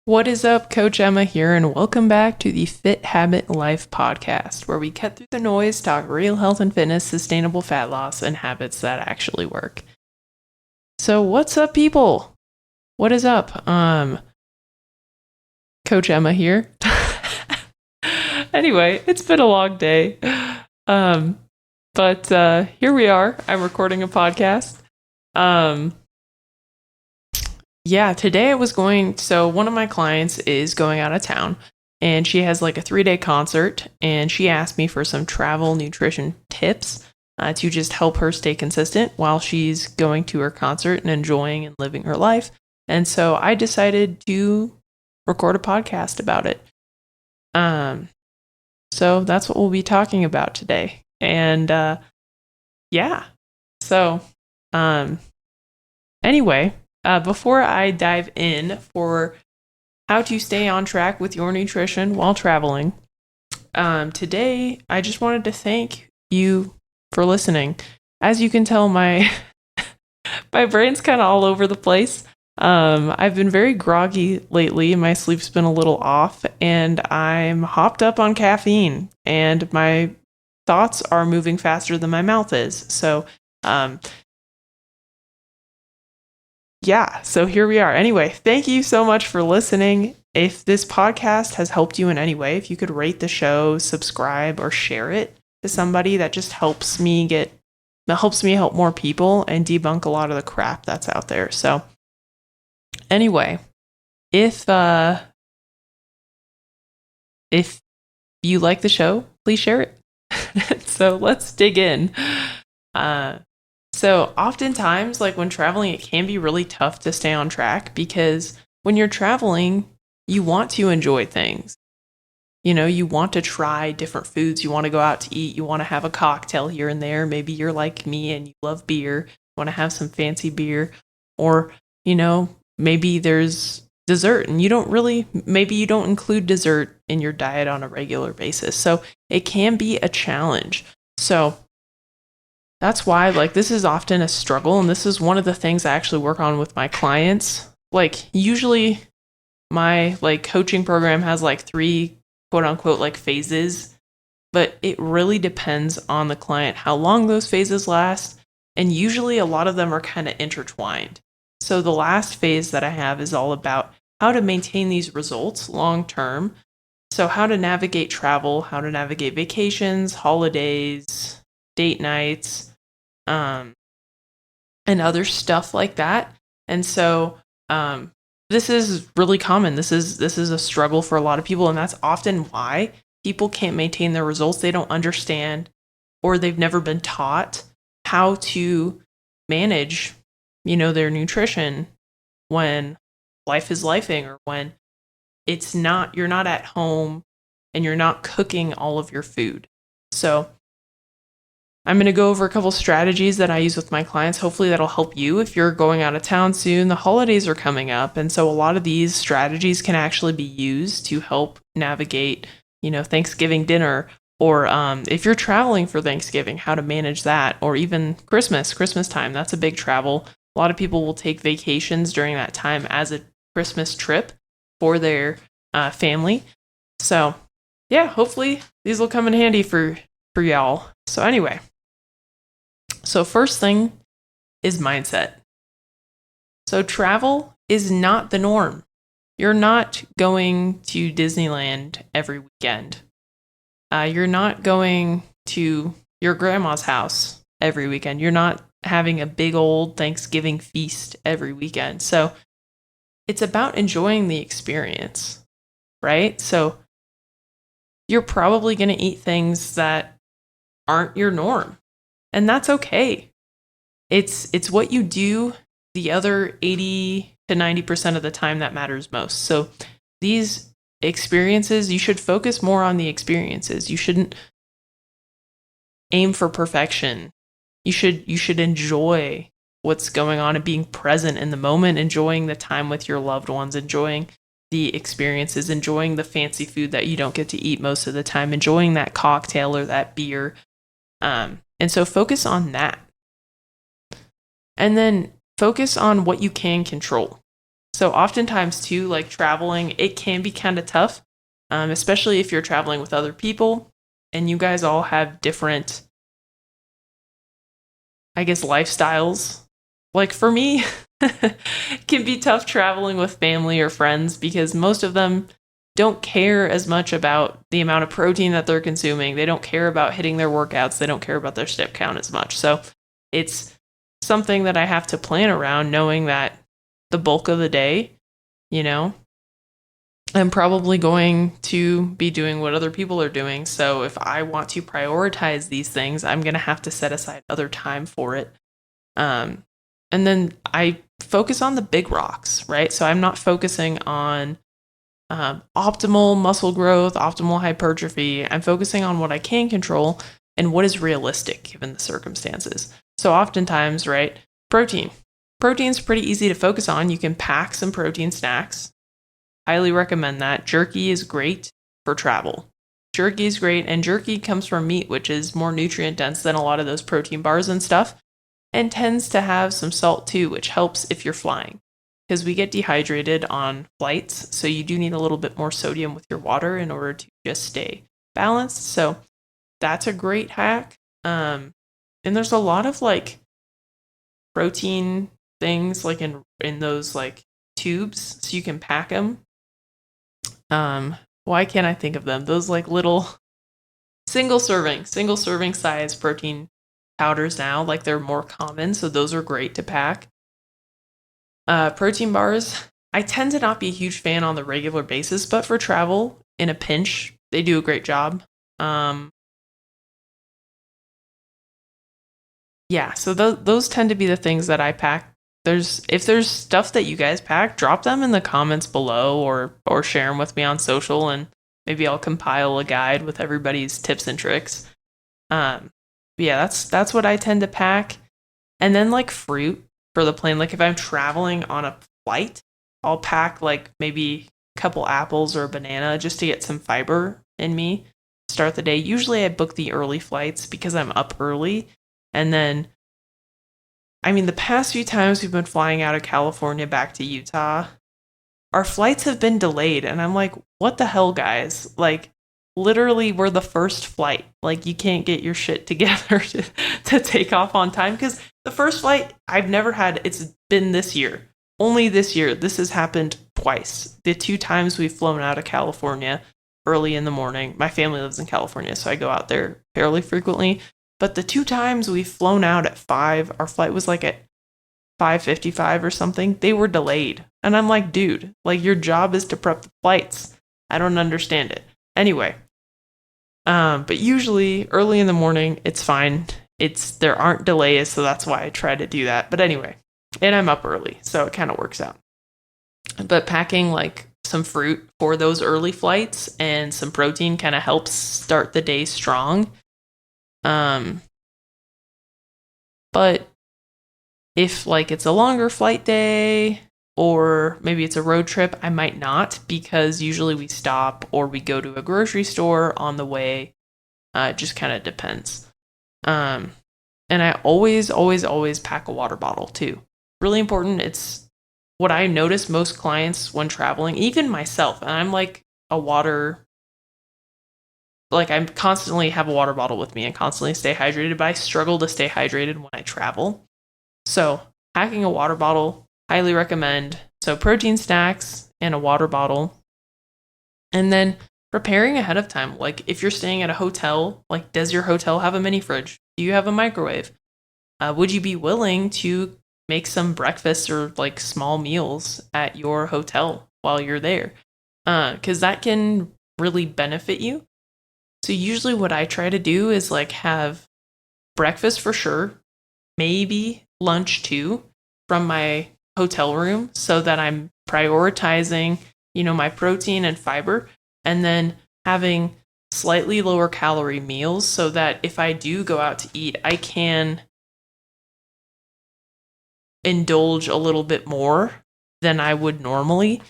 What is up? Coach Emma here, and welcome back to the Fit Habit Life podcast, where we cut through the noise, talk real health and fitness, sustainable fat loss, and habits that actually work. So, what's up, people? What is up? Coach Emma here. Anyway, it's been a long day. But here we are. I'm recording a podcast. Today one of my clients is going out of town and she has like a 3-day concert, and she asked me for some travel nutrition tips to just help her stay consistent while she's going to her concert and enjoying and living her life. And so I decided to record a podcast about it. So that's what we'll be talking about today. And anyway, before I dive in for how to stay on track with your nutrition while traveling, today I just wanted to thank you for listening. As you can tell, my brain's kind of all over the place. I've been very groggy lately. My sleep's been a little off, and I'm hopped up on caffeine, and my thoughts are moving faster than my mouth is. So here we are. Anyway, thank you so much for listening. If this podcast has helped you in any way, if you could rate the show, subscribe, or share it to somebody, that just helps me help more people and debunk a lot of the crap that's out there. So anyway, if you like the show, please share it. So let's dig in. So oftentimes, like when traveling, it can be really tough to stay on track, because when you're traveling, you want to enjoy things. You know, you want to try different foods. You want to go out to eat. You want to have a cocktail here and there. Maybe you're like me and you love beer. You want to have some fancy beer. Or, maybe there's dessert and maybe you don't include dessert in your diet on a regular basis. So it can be a challenge. So that's why, this is often a struggle, and this is one of the things I actually work on with my clients. Usually my, coaching program has, 3 quote-unquote, phases, but it really depends on the client how long those phases last, and usually a lot of them are kind of intertwined. So the last phase that I have is all about how to maintain these results long-term. So how to navigate travel, how to navigate vacations, holidays, date nights, and other stuff like that. And so this is really common. This is a struggle for a lot of people, and that's often why people can't maintain their results. They don't understand, or they've never been taught how to manage, their nutrition when life is lifing, or when you're not at home and you're not cooking all of your food. So I'm going to go over a couple strategies that I use with my clients. Hopefully that'll help you if you're going out of town soon. The holidays are coming up, and so a lot of these strategies can actually be used to help navigate, Thanksgiving dinner, or if you're traveling for Thanksgiving, how to manage that, or even Christmas time. That's a big travel. A lot of people will take vacations during that time as a Christmas trip for their family. So yeah, hopefully these will come in handy for y'all. So anyway. So first thing is mindset. So travel is not the norm. You're not going to Disneyland every weekend. You're not going to your grandma's house every weekend. You're not having a big old Thanksgiving feast every weekend. So it's about enjoying the experience, right? So you're probably going to eat things that aren't your norm. And that's okay. It's what you do the other 80 to 90% of the time that matters most. So these experiences, you should focus more on the experiences. You shouldn't aim for perfection. You should enjoy what's going on and being present in the moment, enjoying the time with your loved ones, enjoying the experiences, enjoying the fancy food that you don't get to eat most of the time, enjoying that cocktail or that beer. And so focus on that. And then focus on what you can control. So oftentimes too, like traveling, it can be kind of tough, especially if you're traveling with other people and you guys all have different, I guess, lifestyles. Like for me, it can be tough traveling with family or friends because most of them don't care as much about the amount of protein that they're consuming. They don't care about hitting their workouts. They don't care about their step count as much. So it's something that I have to plan around, knowing that the bulk of the day, you know, I'm probably going to be doing what other people are doing. So if I want to prioritize these things, I'm going to have to set aside other time for it. Um, and then I focus on the big rocks, right? So I'm not focusing on optimal muscle growth, optimal hypertrophy. I'm focusing on what I can control and what is realistic given the circumstances. So oftentimes, right, protein. Protein's pretty easy to focus on. You can pack some protein snacks. Highly recommend that. Jerky is great for travel. Jerky is great, and jerky comes from meat, which is more nutrient dense than a lot of those protein bars and stuff, and tends to have some salt too, which helps if you're flying because we get dehydrated on flights. So you do need a little bit more sodium with your water in order to just stay balanced. So that's a great hack. And there's a lot of like protein things like in those like tubes, so you can pack them. Why can't I think of them? Those like little single serving size protein powders now, like they're more common, so those are great to pack. Protein bars, I tend to not be a huge fan on the regular basis, but for travel in a pinch, they do a great job. Yeah, so those tend to be the things that I pack. If there's stuff that you guys pack, drop them in the comments below or share them with me on social, and maybe I'll compile a guide with everybody's tips and tricks. Yeah, that's what I tend to pack. And then like fruit for the plane. Like if I'm traveling on a flight, I'll pack like maybe a couple apples or a banana just to get some fiber in me. Start the day. Usually I book the early flights because I'm up early. And then, I mean, the past few times we've been flying out of California back to Utah, our flights have been delayed. And I'm like, what the hell, guys? Like, literally, we're the first flight. Like, you can't get your shit together to take off on time. Because the first flight I've never had, it's been this year. Only this year. This has happened twice. The 2 times we've flown out of California early in the morning. My family lives in California, so I go out there fairly frequently. But the 2 times we've flown out at 5, our flight was like at 5:55 or something. They were delayed. And I'm like, dude, like your job is to prep the flights. I don't understand it. Anyway, but usually early in the morning, it's fine. There aren't delays, so that's why I try to do that. But anyway, and I'm up early, so it kind of works out. But packing like some fruit for those early flights and some protein kind of helps start the day strong. But if like it's a longer flight day or maybe it's a road trip, I might not because usually we stop or we go to a grocery store on the way. It just kind of depends. And I always pack a water bottle too. Really important. It's what I notice most clients when traveling, even myself, and I'm like I constantly have a water bottle with me and constantly stay hydrated, but I struggle to stay hydrated when I travel. So packing a water bottle, highly recommend. So protein snacks and a water bottle. And then preparing ahead of time. Like if you're staying at a hotel, like does your hotel have a mini fridge? Do you have a microwave? Would you be willing to make some breakfast or like small meals at your hotel while you're there? Because that can really benefit you. So usually what I try to do is like have breakfast for sure, maybe lunch too from my hotel room so that I'm prioritizing, my protein and fiber, and then having slightly lower calorie meals so that if I do go out to eat, I can indulge a little bit more than I would normally,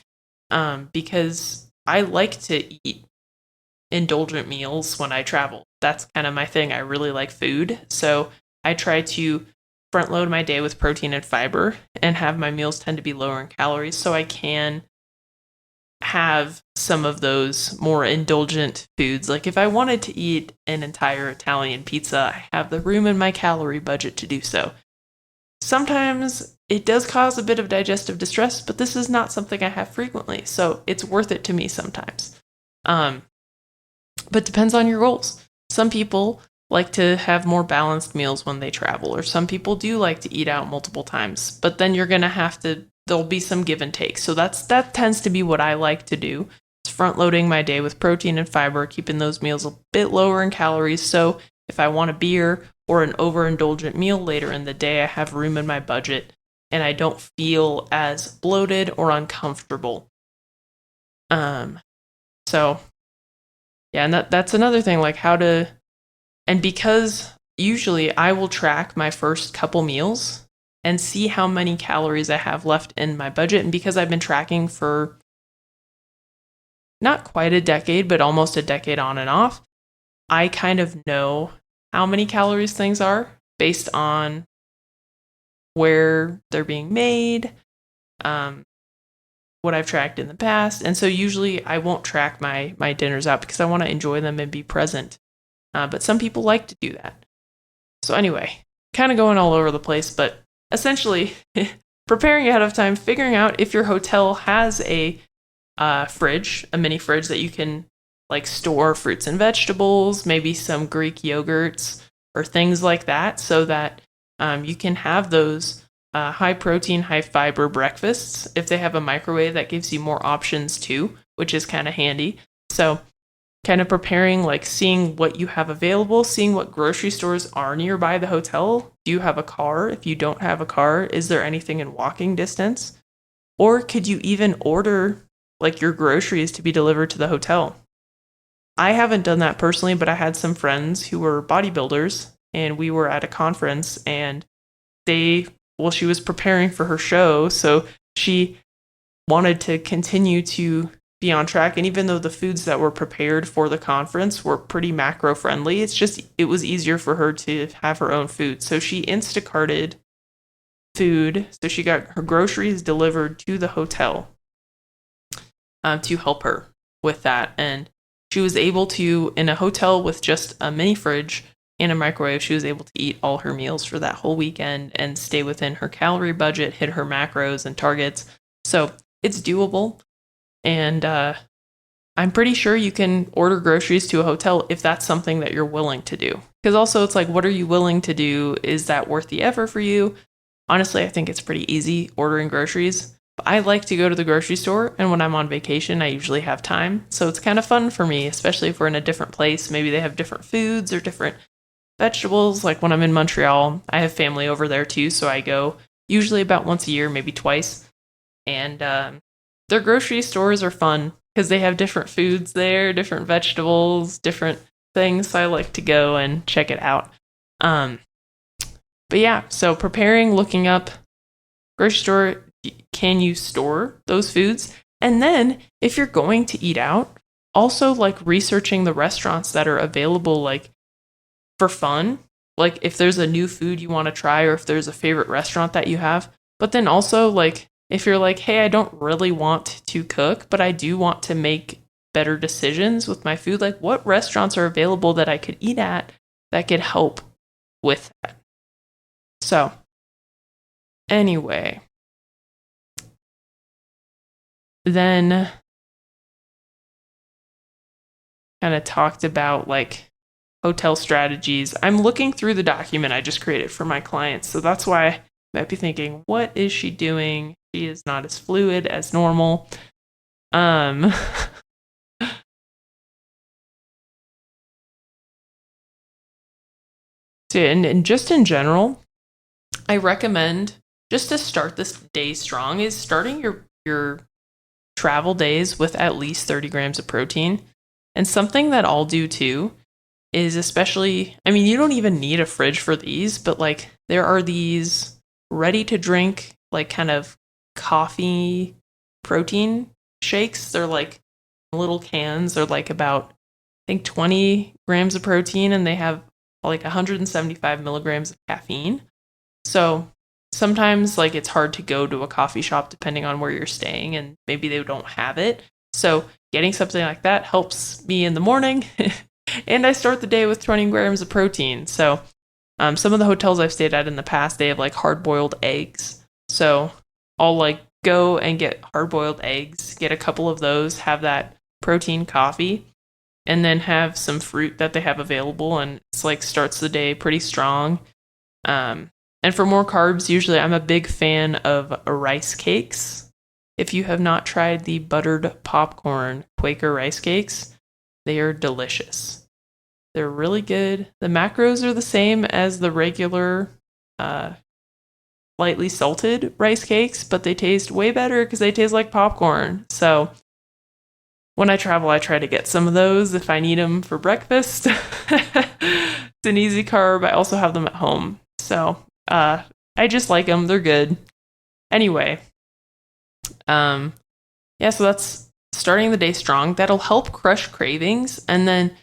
because I like to eat indulgent meals when I travel. That's kind of my thing. I really like food. So I try to front load my day with protein and fiber and have my meals tend to be lower in calories so I can have some of those more indulgent foods. Like if I wanted to eat an entire Italian pizza, I have the room in my calorie budget to do so. Sometimes it does cause a bit of digestive distress, but this is not something I have frequently, so it's worth it to me sometimes. But depends on your goals. Some people like to have more balanced meals when they travel, or some people do like to eat out multiple times, but then you're going to have to, there'll be some give and take. So that tends to be what I like to do. It's front loading my day with protein and fiber, keeping those meals a bit lower in calories. So if I want a beer or an overindulgent meal later in the day, I have room in my budget and I don't feel as bloated or uncomfortable. So yeah, and that's another thing, like how to, and because usually I will track my first couple meals and see how many calories I have left in my budget. And because I've been tracking for not quite a decade, but almost a decade on and off, I kind of know how many calories things are based on where they're being made, what I've tracked in the past. And so usually I won't track my dinners out because I want to enjoy them and be present. But some people like to do that. So anyway, kind of going all over the place, but essentially preparing ahead of time, figuring out if your hotel has a fridge, a mini fridge that you can like store fruits and vegetables, maybe some Greek yogurts or things like that, so that you can have those high protein, high fiber breakfasts. If they have a microwave, that gives you more options too, which is kind of handy. So kind of preparing, like seeing what you have available, seeing what grocery stores are nearby the hotel. Do you have a car? If you don't have a car, is there anything in walking distance? Or could you even order like your groceries to be delivered to the hotel? I haven't done that personally, but I had some friends who were bodybuilders and we were at a conference and she was preparing for her show, so she wanted to continue to be on track. And even though the foods that were prepared for the conference were pretty macro friendly, it was easier for her to have her own food. So she Instacarted food. So she got her groceries delivered to the hotel to help her with that. And she was able to, in a hotel with just a mini fridge and a microwave, she was able to eat all her meals for that whole weekend and stay within her calorie budget, hit her macros and targets. So it's doable. And I'm pretty sure you can order groceries to a hotel if that's something that you're willing to do. Because also it's like, what are you willing to do? Is that worth the effort for you? Honestly, I think it's pretty easy ordering groceries. I like to go to the grocery store, and when I'm on vacation, I usually have time. So it's kind of fun for me, especially if we're in a different place. Maybe they have different foods or different vegetables. Like when I'm in Montreal, I have family over there too, so I go usually about once a year, maybe twice. And their grocery stores are fun because they have different foods there, different vegetables, different things. So I like to go and check it out. But yeah, so preparing, looking up grocery store, can you store those foods? And then if you're going to eat out, also like researching the restaurants that are available, like for fun, like if there's a new food you want to try or if there's a favorite restaurant that you have. But then also like if you're like, hey, I don't really want to cook, but I do want to make better decisions with my food, like what restaurants are available that I could eat at that could help with that. So anyway, then kind of talked about like hotel strategies. I'm looking through the document I just created for my clients. So that's why I might be thinking, what is she doing? She is not as fluid as normal. So, and just in general, I recommend just to start this day strong is starting your travel days with at least 30 grams of protein. And something that I'll do too is especially, I mean, you don't even need a fridge for these, but like there are these ready to drink, like kind of coffee protein shakes. They're like little cans. They're like about, I think, 20 grams of protein and they have like 175 milligrams of caffeine. So sometimes like it's hard to go to a coffee shop depending on where you're staying and maybe they don't have it. So getting something like that helps me in the morning. And I start the day with 20 grams of protein. So some of the hotels I've stayed at in the past, they have like hard boiled eggs. So I'll like go and get hard boiled eggs, get a couple of those, have that protein coffee, and then have some fruit that they have available. And it's like starts the day pretty strong. And for more carbs, usually I'm a big fan of rice cakes. If you have not tried the buttered popcorn Quaker rice cakes, they are delicious. They're really good. The macros are the same as the regular lightly salted rice cakes, but they taste way better because they taste like popcorn. So when I travel, I try to get some of those if I need them for breakfast. It's an easy carb. I also have them at home. So I just like them. They're good. Anyway, so that's starting the day strong. That'll help crush cravings and then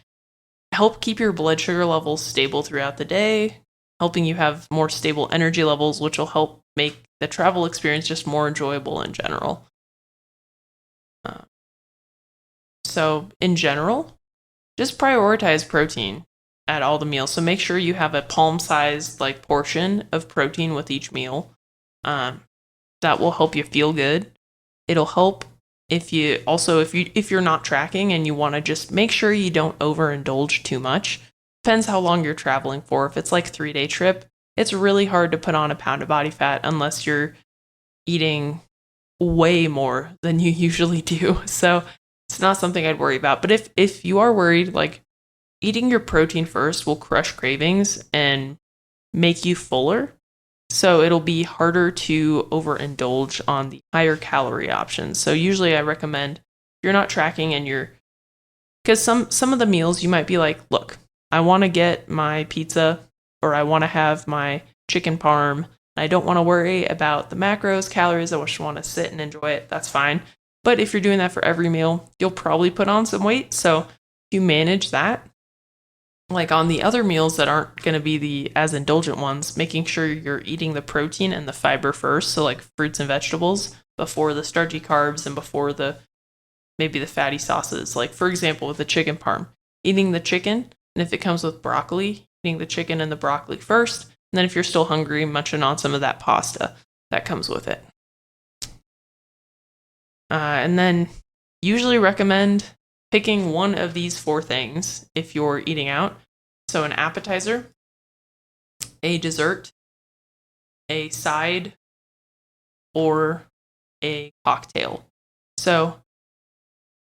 help keep your blood sugar levels stable throughout the day, helping you have more stable energy levels, which will help make the travel experience just more enjoyable in general. So in general, just prioritize protein at all the meals. So make sure you have a palm-sized like portion of protein with each meal. That will help you feel good. It'll help if you're not tracking and you want to just make sure you don't overindulge too much. Depends how long you're traveling for. If it's like 3-day trip, it's really hard to put on a pound of body fat unless you're eating way more than you usually do. So it's not something I'd worry about. But if you are worried, like eating your protein first will crush cravings and make you fuller. So it'll be harder to overindulge on the higher calorie options. So usually I recommend if you're not tracking and because some of the meals you might be like, look, I want to get my pizza or I want to have my chicken parm. I don't want to worry about the macros, calories. I just want to sit and enjoy it. That's fine. But if you're doing that for every meal, you'll probably put on some weight. So if you manage that, like on the other meals that aren't going to be the as indulgent ones, making sure you're eating the protein and the fiber first. So like fruits and vegetables before the starchy carbs and before maybe the fatty sauces. Like for example, with the chicken parm, eating the chicken. And if it comes with broccoli, eating the chicken and the broccoli first. And then if you're still hungry, munching on some of that pasta that comes with it. And then usually recommend picking one of these 4 things if you're eating out. So an appetizer, a dessert, a side, or a cocktail. So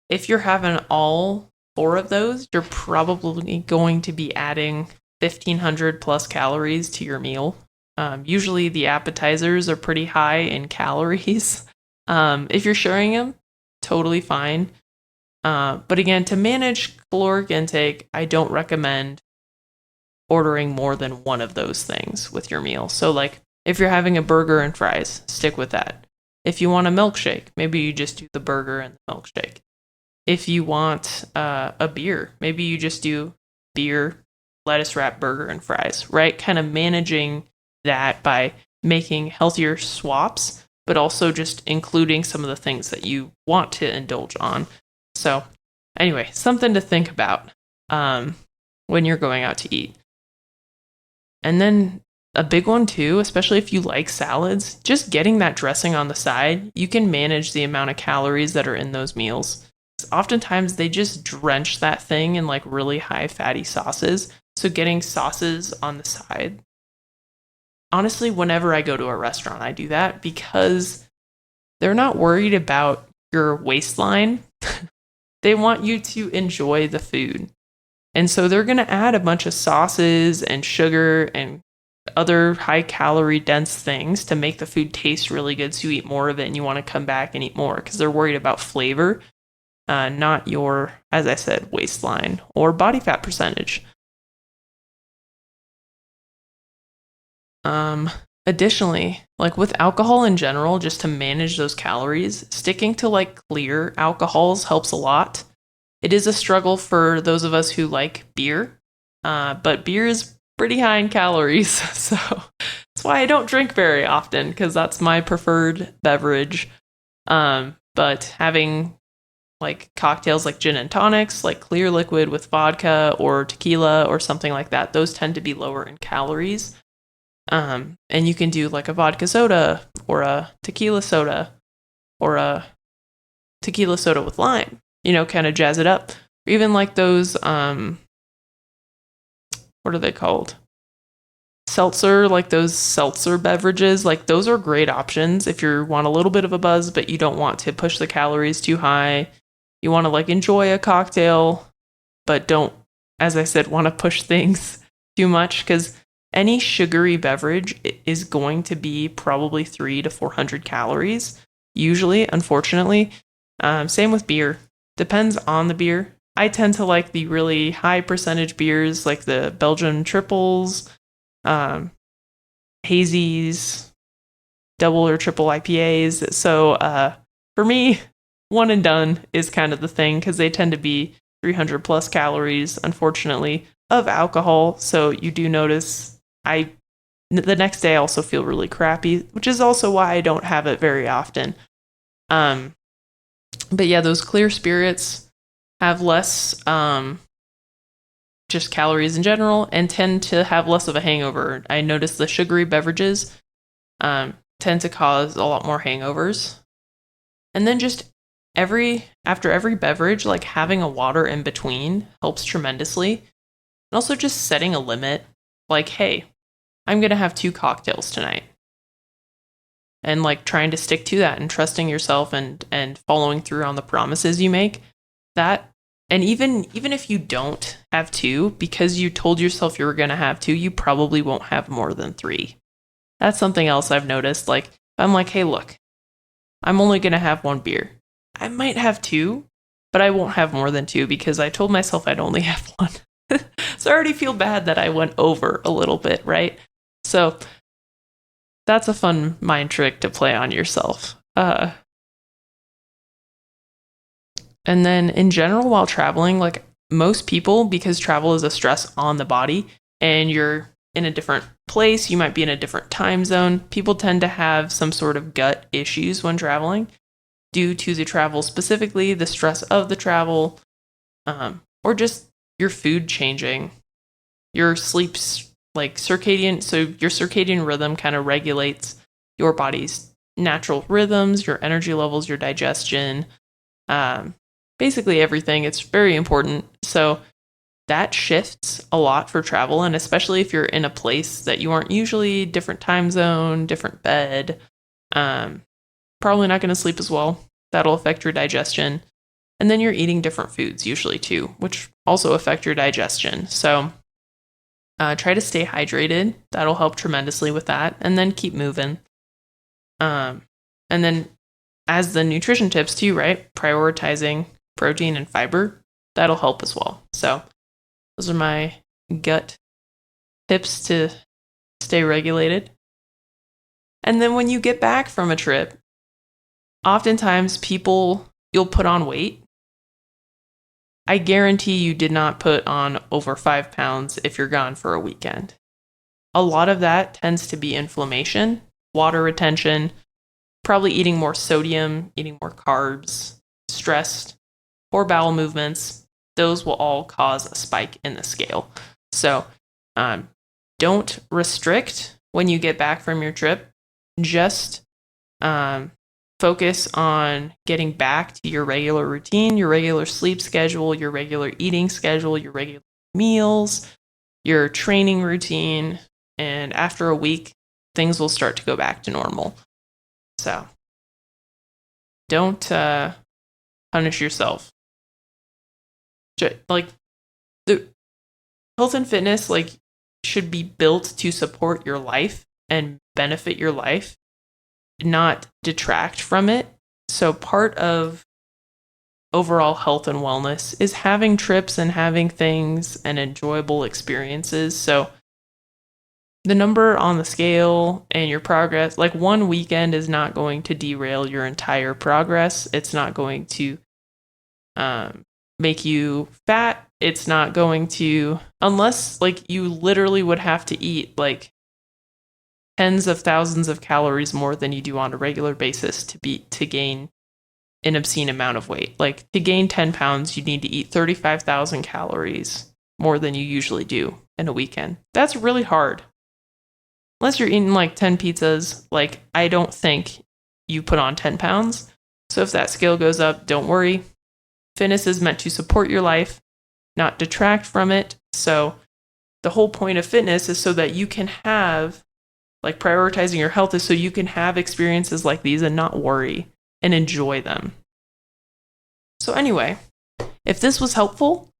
if you're having all 4 of those, you're probably going to be adding 1,500 plus calories to your meal. Usually the appetizers are pretty high in calories. If you're sharing them, totally fine. But again, to manage caloric intake, I don't recommend ordering more than one of those things with your meal. So like if you're having a burger and fries, stick with that. If you want a milkshake, maybe you just do the burger and the milkshake. If you want a beer, maybe you just do beer, lettuce wrap, burger, and fries, right? Kind of managing that by making healthier swaps, but also just including some of the things that you want to indulge on. So anyway, something to think about when you're going out to eat. And then a big one too, especially if you like salads, just getting that dressing on the side, you can manage the amount of calories that are in those meals. Oftentimes they just drench that thing in like really high fatty sauces. So getting sauces on the side. Honestly, whenever I go to a restaurant, I do that because they're not worried about your waistline. They want you to enjoy the food. And so they're going to add a bunch of sauces and sugar and other high calorie dense things to make the food taste really good. So you eat more of it and you want to come back and eat more because they're worried about flavor, not your, as I said, waistline or body fat percentage. Additionally, like with alcohol in general, just to manage those calories, sticking to like clear alcohols helps a lot. It is a struggle for those of us who like beer, but beer is pretty high in calories, so That's why I don't drink very often, because that's my preferred beverage. But having like cocktails like gin and tonics, like clear liquid with vodka or tequila or something like that, those tend to be lower in calories. And you can do like a vodka soda or a tequila soda or a tequila soda with lime, kind of jazz it up. Or even like those, what are they called? Seltzer, like those seltzer beverages, like those are great options if you want a little bit of a buzz, but you don't want to push the calories too high. You want to like enjoy a cocktail, but don't, as I said, want to push things too much, because any sugary beverage is going to be probably 300 to 400 calories, usually, unfortunately. Same with beer. Depends on the beer. I tend to like the really high percentage beers, like the Belgian triples, hazies, double or triple IPAs. So for me, one and done is kind of the thing, because they tend to be 300 plus calories, unfortunately, of alcohol. So you do notice the next day I also feel really crappy, which is also why I don't have it very often. But yeah, those clear spirits have less just calories in general and tend to have less of a hangover. I notice the sugary beverages tend to cause a lot more hangovers. And then just after every beverage, like having a water in between helps tremendously. And also just setting a limit, like, hey, I'm going to have 2 cocktails tonight. And like trying to stick to that and trusting yourself and following through on the promises you make. That, and even if you don't have 2, because you told yourself you were going to have 2, you probably won't have more than 3. That's something else I've noticed. Like, I'm like, hey, look, I'm only going to have 1 beer. I might have 2, but I won't have more than 2, because I told myself I'd only have 1. So I already feel bad that I went over a little bit, right? So that's a fun mind trick to play on yourself. And then in general, while traveling, like most people, because travel is a stress on the body and you're in a different place, you might be in a different time zone, people tend to have some sort of gut issues when traveling due to the travel, specifically the stress of the travel, or just your food changing, your sleep's like circadian. So your circadian rhythm kind of regulates your body's natural rhythms, your energy levels, your digestion, basically everything. It's very important. So that shifts a lot for travel. And especially if you're in a place that you aren't usually, different time zone, different bed, probably not going to sleep as well. That'll affect your digestion. And then you're eating different foods usually too, which also affect your digestion. So try to stay hydrated. That'll help tremendously with that. And then keep moving. And then as the nutrition tips too, right? Prioritizing protein and fiber, that'll help as well. So those are my gut tips to stay regulated. And then when you get back from a trip, oftentimes you'll put on weight. I guarantee you did not put on over 5 pounds if you're gone for a weekend. A lot of that tends to be inflammation, water retention, probably eating more sodium, eating more carbs, stressed, poor bowel movements. Those will all cause a spike in the scale. So don't restrict when you get back from your trip. Just focus on getting back to your regular routine, your regular sleep schedule, your regular eating schedule, your regular meals, your training routine. And after a week, things will start to go back to normal. So don't punish yourself. Like the health and fitness should be built to support your life and benefit your life, not detract from it. So part of overall health and wellness is having trips and having things and enjoyable experiences. So the number on the scale and your progress, like one weekend is not going to derail your entire progress. It's not going to make you fat. It's not going to, unless like you literally would have to eat like tens of thousands of calories more than you do on a regular basis to gain an obscene amount of weight. Like to gain 10 pounds, you need to eat 35,000 calories more than you usually do in a weekend. That's really hard. Unless you're eating like 10 pizzas, like I don't think you put on 10 pounds. So if that scale goes up, don't worry. Fitness is meant to support your life, not detract from it. So the whole point of fitness is so that you can have, like prioritizing your health is so you can have experiences like these and not worry and enjoy them. So anyway, if this was helpful,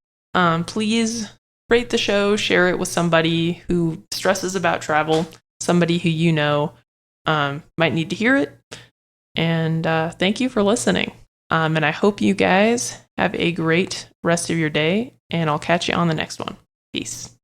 please rate the show, share it with somebody who stresses about travel, somebody who you know might need to hear it. And thank you for listening. And I hope you guys have a great rest of your day, and I'll catch you on the next one. Peace.